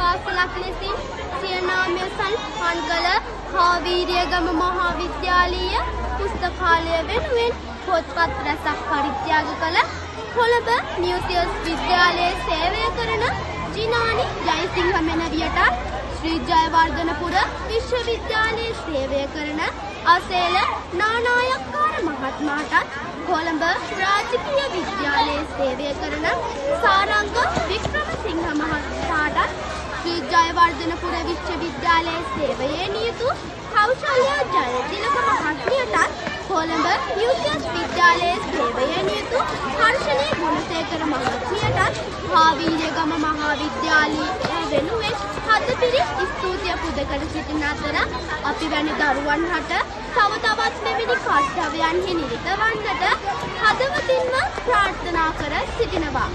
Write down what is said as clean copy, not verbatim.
පාසලක් ලෙසින් සිය නාමය සම්පන්න කළ හාවීරියගම මහාවිද්‍යාලීය පුස්තකාලය වෙනුවෙන් පොත්පත් රැසක් පරිත්‍යාග කළ කොළඹ නිව්සියස් විද්‍යාලයේ සේවය කරන ජිනානි ජයසිංහ මෙනවියට ශ්‍රී ජයවර්ධනපුර විශ්වවිද්‍යාලයේ සේවය කරන අසේල නානායක්කාර මහත්මයාටත් කොළඹ රාජකීය විද්‍යාලයේ සේවය කරන සාරංග වික්‍රමසිංහ මහතාටත් ශ්‍රී ජයවර්ධනපුර විශ්වවිද්‍යාලයේ සේවයේ නියුතු කෞශල්‍ය ජයතිලක මහත්මියටත් කොළඹ නිව්සියස් විද්‍යාලයේ සේවයේ නියුතු හර්ෂණී ගුණසේකර මහත්මියටත් හාවීරියගම මහාවිද්‍යාලය වෙනුවෙන් හදපිරි ස්තුතිය පුද කර සිටින අතර අපි වැනි දරුවන් හට තව තවත් මෙවැනි කර්තව්‍යයන්හි නිරත වන්නට හදවතින්ම ප්‍රාර්ථනා කර සිටිනවා.